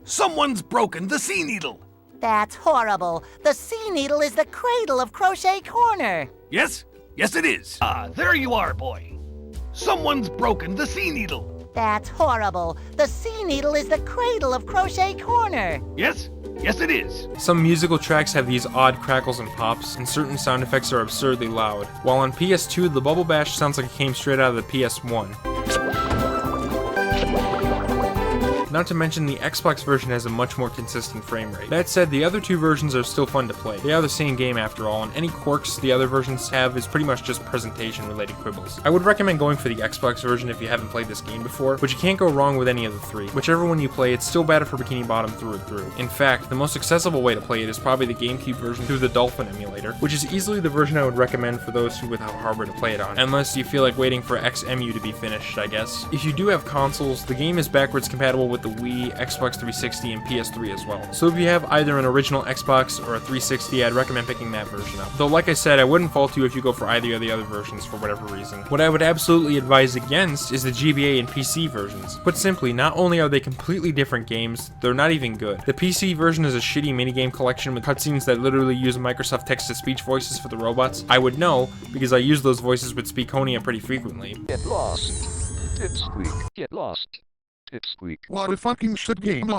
Someone's broken the sea needle. That's horrible. The sea needle is the cradle of Crochet Corner. Yes? Yes, it is. Ah, there you are, boy. Someone's broken the sea needle. That's horrible. The sea needle is the cradle of Crochet Corner. Yes? Yes, it is. Some musical tracks have these odd crackles and pops, and certain sound effects are absurdly loud, while on PS2, the Bubble Bash sounds like it came straight out of the PS1. Not to mention the Xbox version has a much more consistent frame rate. That said, the other 2 versions are still fun to play. They are the same game after all, and any quirks the other versions have is pretty much just presentation related quibbles. I would recommend going for the Xbox version if you haven't played this game before, but you can't go wrong with any of the 3. Whichever one you play, it's still Battle for Bikini Bottom through and through. In fact, the most accessible way to play it is probably the GameCube version through the Dolphin emulator, which is easily the version I would recommend for those who would have hardware to play it on, unless you feel like waiting for XMU to be finished, I guess. If you do have consoles, the game is backwards compatible with the Wii, Xbox 360, and PS3 as well. So if you have either an original Xbox or a 360, I'd recommend picking that version up. Though like I said, I wouldn't fault you if you go for either of the other versions for whatever reason. What I would absolutely advise against is the GBA and PC versions. Put simply, not only are they completely different games, they're not even good. The PC version is a shitty minigame collection with cutscenes that literally use Microsoft text-to-speech voices for the robots. I would know, because I use those voices with Speakonia pretty frequently. Get lost. Dipsqueak. Get lost. Dipsqueak. What a fucking shit game. The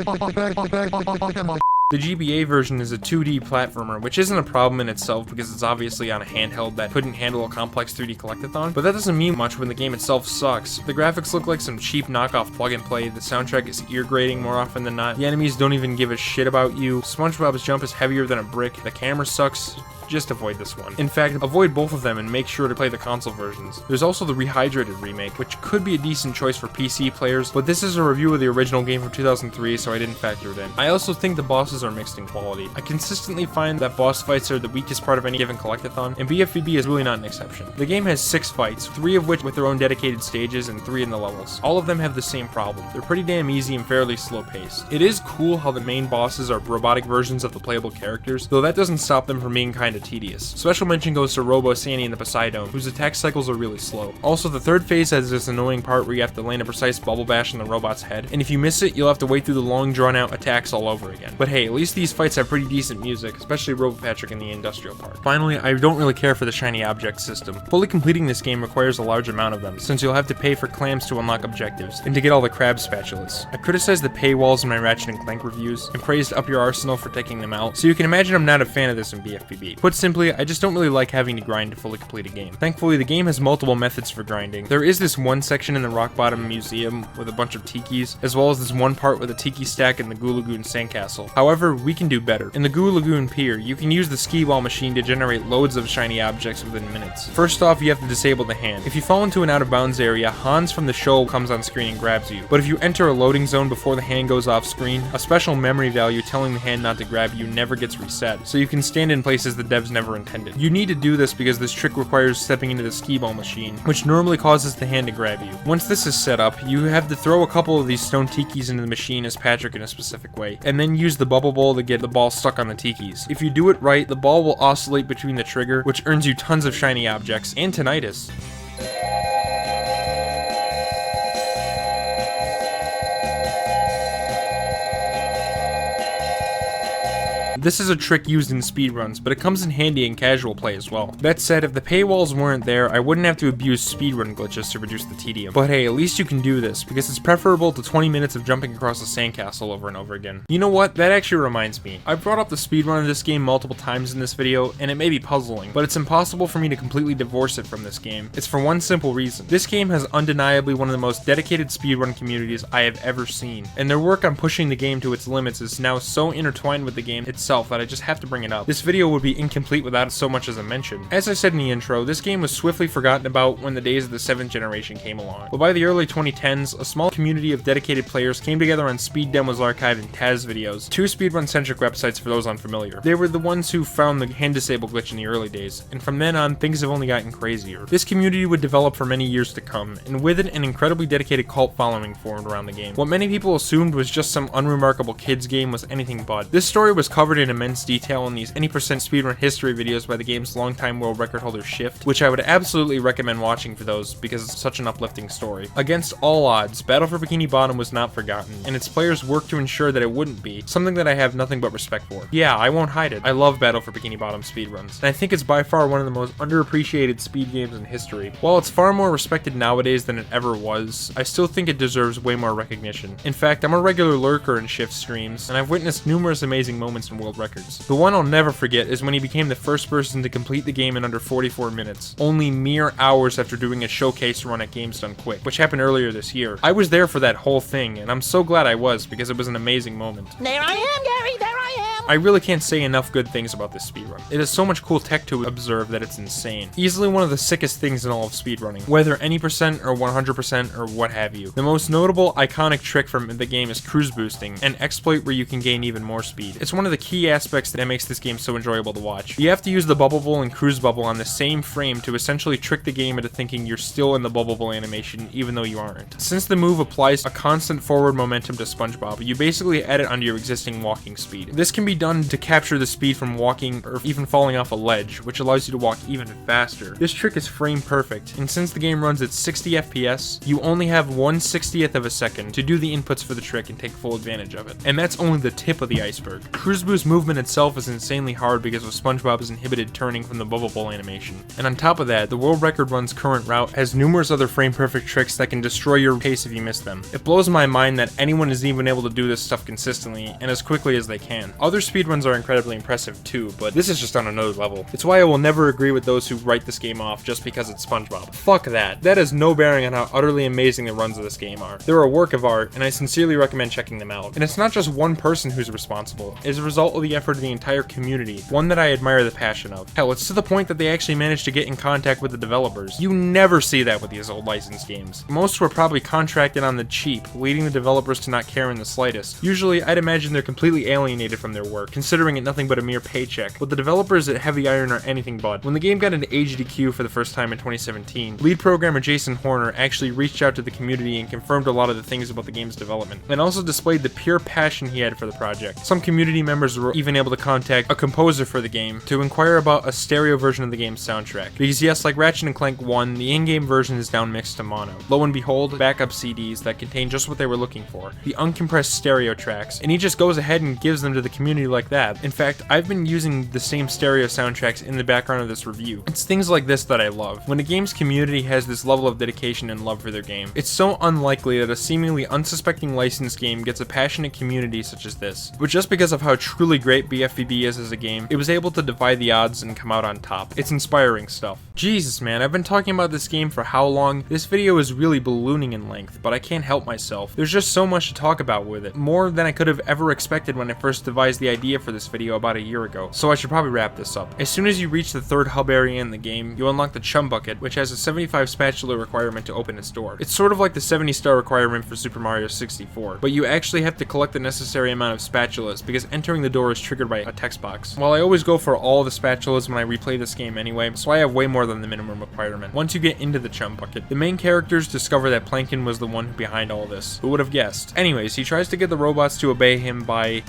GBA version is a 2D platformer, which isn't a problem in itself because it's obviously on a handheld that couldn't handle a complex 3D Collect-a-thon, but that doesn't mean much when the game itself sucks. The graphics look like some cheap knockoff plug-and-play, the soundtrack is ear-grating more often than not, the enemies don't even give a shit about you, Spongebob's jump is heavier than a brick, the camera sucks. Just avoid this one. In fact, avoid both of them and make sure to play the console versions. There's also the Rehydrated remake, which could be a decent choice for PC players, but this is a review of the original game from 2003, so I didn't factor it in. I also think the bosses are mixed in quality. I consistently find that boss fights are the weakest part of any given Collect-a-thon, and BFBB is really not an exception. The game has 6 fights, 3 of which with their own dedicated stages and 3 in the levels. All of them have the same problem. They're pretty damn easy and fairly slow paced. It is cool how the main bosses are robotic versions of the playable characters, though that doesn't stop them from being kinda tedious. Special mention goes to Robo, Sandy, and the Poseidon, whose attack cycles are really slow. Also, the third phase has this annoying part where you have to land a precise bubble bash on the robot's head, and if you miss it, you'll have to wait through the long drawn out attacks all over again. But hey, at least these fights have pretty decent music, especially Robo Patrick in the industrial part. Finally, I don't really care for the shiny object system. Fully completing this game requires a large amount of them, since you'll have to pay for clams to unlock objectives, and to get all the crab spatulas. I criticized the paywalls in my Ratchet & Clank reviews, and praised Up Your Arsenal for taking them out, so you can imagine I'm not a fan of this in BFBB. Put simply, I just don't really like having to grind to fully complete a game. Thankfully, the game has multiple methods for grinding. There is this one section in the Rock Bottom Museum with a bunch of tikis, as well as this one part with a tiki stack in the Goo Lagoon Sandcastle. However, we can do better. In the Goo Lagoon Pier, you can use the skee ball machine to generate loads of shiny objects within minutes. First off, you have to disable the hand. If you fall into an out of bounds area, Hans from the show comes on screen and grabs you. But if you enter a loading zone before the hand goes off screen, a special memory value telling the hand not to grab you never gets reset, so you can stand in places the devs never intended. You need to do this because this trick requires stepping into the skee ball machine, which normally causes the hand to grab you. Once this is set up, you have to throw a couple of these stone tikis into the machine as Patrick in a specific way, and then use the bubble bowl to get the ball stuck on the tikis. If you do it right, the ball will oscillate between the trigger, which earns you tons of shiny objects and tinnitus. This is a trick used in speedruns, but it comes in handy in casual play as well. That said, if the paywalls weren't there, I wouldn't have to abuse speedrun glitches to reduce the tedium. But hey, at least you can do this, because it's preferable to 20 minutes of jumping across a sandcastle over and over again. You know what? That actually reminds me. I brought up the speedrun of this game multiple times in this video, and it may be puzzling, but it's impossible for me to completely divorce it from this game. It's for one simple reason. This game has undeniably one of the most dedicated speedrun communities I have ever seen, and their work on pushing the game to its limits is now so intertwined with the game itself that I just have to bring it up. This video would be incomplete without so much as a mention. As I said in the intro, this game was swiftly forgotten about when the days of the 7th generation came along. But by the early 2010s, a small community of dedicated players came together on Speed Demos Archive and Taz videos, two speedrun-centric websites for those unfamiliar. They were the ones who found the hand disable glitch in the early days, and from then on, things have only gotten crazier. This community would develop for many years to come, and with it, an incredibly dedicated cult following formed around the game. What many people assumed was just some unremarkable kids game was anything but. This story was covered in immense detail in these any percent speedrun history videos by the game's longtime world record holder Shift, which I would absolutely recommend watching for those because it's such an uplifting story. Against all odds, Battle for Bikini Bottom was not forgotten, and its players worked to ensure that it wouldn't be, something that I have nothing but respect for. Yeah, I won't hide it. I love Battle for Bikini Bottom speedruns, and I think it's by far one of the most underappreciated speed games in history. While it's far more respected nowadays than it ever was, I still think it deserves way more recognition. In fact, I'm a regular lurker in Shift streams, and I've witnessed numerous amazing moments in world records. The one I'll never forget is when he became the first person to complete the game in under 44 minutes, only mere hours after doing a showcase run at Games Done Quick, which happened earlier this year. I was there for that whole thing, and I'm so glad I was because it was an amazing moment. There I am, Gary, there I am! I really can't say enough good things about this speedrun. It has so much cool tech to observe that it's insane. Easily one of the sickest things in all of speedrunning, whether any percent or 100% or what have you. The most notable, iconic trick from the game is cruise boosting, an exploit where you can gain even more speed. It's one of the key aspects that makes this game so enjoyable to watch. You have to use the bubble bowl and cruise bubble on the same frame to essentially trick the game into thinking you're still in the bubble bowl animation even though you aren't. Since the move applies a constant forward momentum to Spongebob, you basically add it onto your existing walking speed. This can be done to capture the speed from walking or even falling off a ledge, which allows you to walk even faster. This trick is frame perfect, and since the game runs at 60 FPS, you only have 1/60th of a second to do the inputs for the trick and take full advantage of it. And that's only the tip of the iceberg. Cruise boost movement itself is insanely hard because of Spongebob's inhibited turning from the bubble bowl animation. And on top of that, the world record run's current route has numerous other frame perfect tricks that can destroy your pace if you miss them. It blows my mind that anyone is even able to do this stuff consistently and as quickly as they can. Other speedruns are incredibly impressive too, but this is just on another level. It's why I will never agree with those who write this game off just because it's SpongeBob. Fuck that. That has no bearing on how utterly amazing the runs of this game are. They're a work of art, and I sincerely recommend checking them out. And it's not just one person who's responsible. It is a result of the effort of the entire community, one that I admire the passion of. Hell, it's to the point that they actually managed to get in contact with the developers. You never see that with these old licensed games. Most were probably contracted on the cheap, leading the developers to not care in the slightest. Usually, I'd imagine they're completely alienated from their work, considering it nothing but a mere paycheck, but the developers at Heavy Iron are anything but. When the game got into HDQ for the first time in 2017, lead programmer Jason Horner actually reached out to the community and confirmed a lot of the things about the game's development, and also displayed the pure passion he had for the project. Some community members were even able to contact a composer for the game to inquire about a stereo version of the game's soundtrack, because yes, like Ratchet & Clank 1, the in-game version is down mixed to mono. Lo and behold, backup CDs that contain just what they were looking for, the uncompressed stereo tracks, and he just goes ahead and gives them to the community like that. In fact, I've been using the same stereo soundtracks in the background of this review. It's things like this that I love. When a game's community has this level of dedication and love for their game, it's so unlikely that a seemingly unsuspecting licensed game gets a passionate community such as this. But just because of how truly great BFBB is as a game, it was able to defy the odds and come out on top. It's inspiring stuff. Jesus man, I've been talking about this game for how long? This video is really ballooning in length, but I can't help myself. There's just so much to talk about with it, more than I could have ever expected when I first devised the idea for this video about a year ago, so I should probably wrap this up. As soon as you reach the third hub area in the game, you unlock the Chum Bucket, which has a 75 spatula requirement to open its door. It's sort of like the 70-star requirement for Super Mario 64, but you actually have to collect the necessary amount of spatulas, because entering the door is triggered by a text box. While I always go for all the spatulas when I replay this game anyway, so I have way more than the minimum requirement. Once you get into the Chum Bucket, the main characters discover that Plankton was the one behind all this. Who would have guessed? Anyways, he tries to get the robots to obey him by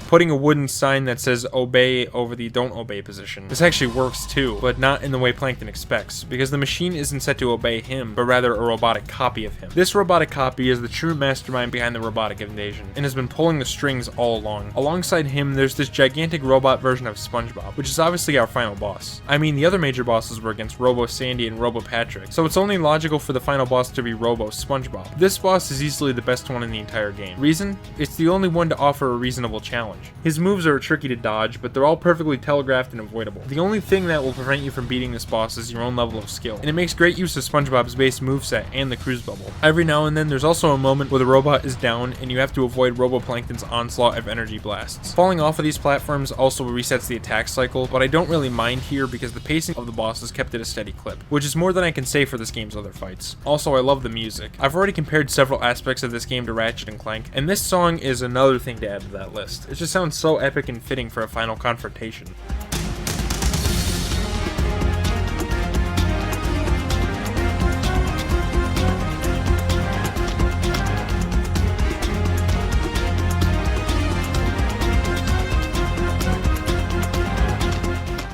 putting a wooden sign that says obey over the don't obey position. This actually works too, but not in the way Plankton expects, because the machine isn't set to obey him, but rather a robotic copy of him. This robotic copy is the true mastermind behind the robotic invasion, and has been pulling the strings all along. Alongside him, there's this gigantic robot version of Spongebob, which is obviously our final boss. I mean, the other major bosses were against Robo Sandy and Robo Patrick, so it's only logical for the final boss to be Robo Spongebob. This boss is easily the best one in the entire game. Reason? It's the only one to offer a reasonable challenge. His moves are tricky to dodge, but they're all perfectly telegraphed and avoidable. The only thing that will prevent you from beating this boss is your own level of skill, and it makes great use of Spongebob's base moveset and the cruise bubble. Every now and then there's also a moment where the robot is down and you have to avoid Roboplankton's onslaught of energy blasts. Falling off of these platforms also resets the attack cycle, but I don't really mind here because the pacing of the boss is kept at a steady clip, which is more than I can say for this game's other fights. Also, I love the music. I've already compared several aspects of this game to Ratchet & Clank, and this song is another thing to add to that list. It just sounds so epic and fitting for a final confrontation.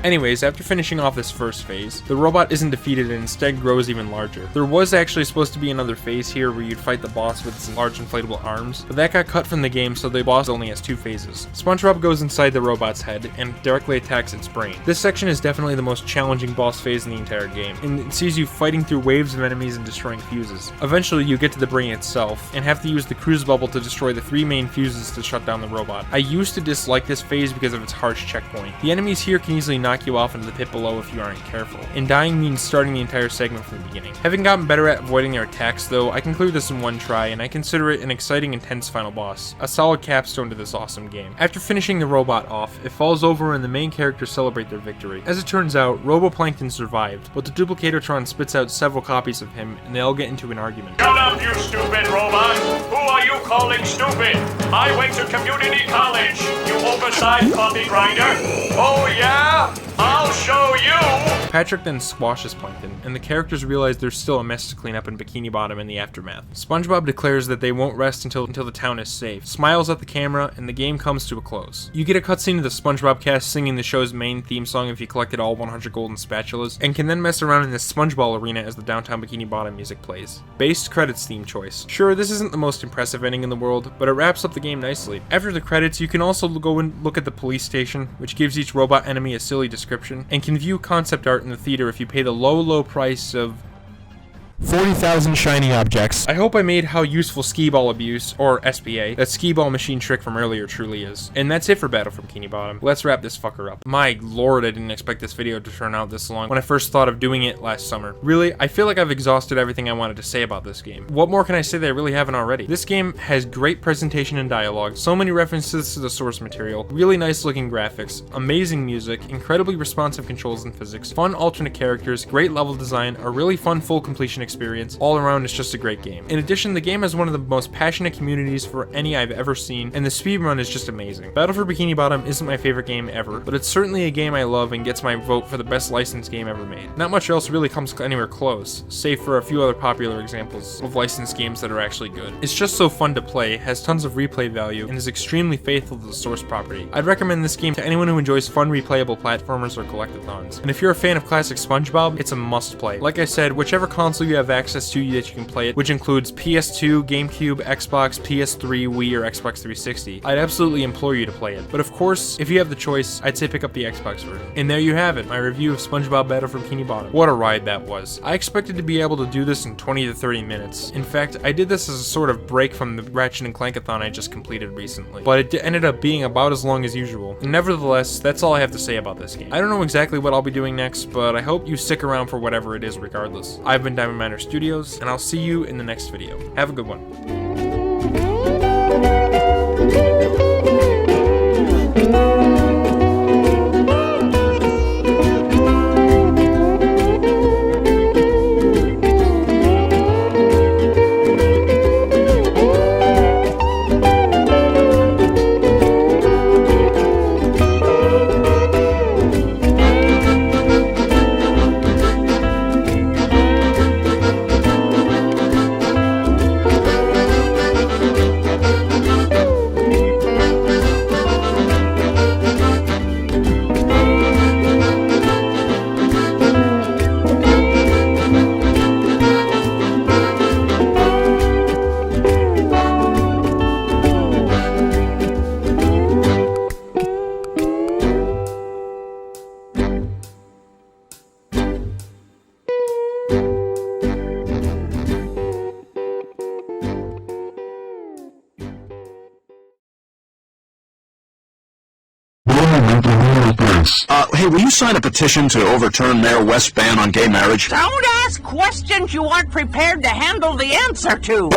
Anyways, after finishing off this first phase, the robot isn't defeated and instead grows even larger. There was actually supposed to be another phase here where you'd fight the boss with its large inflatable arms, but that got cut from the game, so the boss only has 2 phases. SpongeBob goes inside the robot's head and directly attacks its brain. This section is definitely the most challenging boss phase in the entire game, and it sees you fighting through waves of enemies and destroying fuses. Eventually you get to the brain itself, and have to use the cruise bubble to destroy the 3 main fuses to shut down the robot. I used to dislike this phase because of its harsh checkpoint. The enemies here can easily knock you off into the pit below if you aren't careful, and dying means starting the entire segment from the beginning. Having gotten better at avoiding their attacks though, I can clear this in one try, and I consider it an exciting, intense final boss. A solid capstone to this awesome game. After finishing the robot off, it falls over and the main characters celebrate their victory. As it turns out, Roboplankton survived, but the Duplicatotron spits out several copies of him, and they all get into an argument. Shut up, you stupid robot! Who are you calling stupid? I went to community college, you oversized coffee grinder! Oh yeah? I'll show you! Patrick then squashes Plankton, and the characters realize there's still a mess to clean up in Bikini Bottom in the aftermath. SpongeBob declares that they won't rest until the town is safe, smiles at the camera, and the game comes to a close. You get a cutscene of the SpongeBob cast singing the show's main theme song if you collected all 100 golden spatulas, and can then mess around in the SpongeBall arena as the downtown Bikini Bottom music plays. Based credits theme choice. Sure, this isn't the most impressive ending in the world, but it wraps up the game nicely. After the credits, you can also go and look at the police station, which gives each robot enemy a silly description, and can view concept art in the theater if you pay the low price of 40,000 shiny objects. I hope I made how useful skee-ball abuse, or SBA, that skee-ball machine trick from earlier truly is. And that's it for Battle from Bikini Bottom. Let's wrap this fucker up. My lord, I didn't expect this video to turn out this long when I first thought of doing it last summer. Really, I feel like I've exhausted everything I wanted to say about this game. What more can I say that I really haven't already? This game has great presentation and dialogue, so many references to the source material, really nice looking graphics, amazing music, incredibly responsive controls and physics, fun alternate characters, great level design, a really fun full completion experience, experience. All around, it's just a great game. In addition, the game has one of the most passionate communities for any I've ever seen, and the speedrun is just amazing. Battle for Bikini Bottom isn't my favorite game ever, but it's certainly a game I love and gets my vote for the best licensed game ever made. Not much else really comes anywhere close, save for a few other popular examples of licensed games that are actually good. It's just so fun to play, has tons of replay value, and is extremely faithful to the source property. I'd recommend this game to anyone who enjoys fun replayable platformers or collect-a-thons. And if you're a fan of classic Spongebob, it's a must-play. Like I said, whichever console you have access to that you can play it, which includes PS2, GameCube, Xbox, PS3, Wii, or Xbox 360, I'd absolutely implore you to play it. But of course, if you have the choice, I'd say pick up the Xbox version. And there you have it, my review of SpongeBob Battle for Bikini Bottom. What a ride that was. I expected to be able to do this in 20 to 30 minutes. In fact, I did this as a sort of break from the Ratchet and Clank-a-thon I just completed recently. But it ended up being about as long as usual. And nevertheless, that's all I have to say about this game. I don't know exactly what I'll be doing next, but I hope you stick around for whatever it is regardless. I've been Diamond Miner Studios, and I'll see you in the next video. Have a good one. Hey, will you sign a petition to overturn Mayor West's ban on gay marriage? Don't ask questions you aren't prepared to handle the answer to.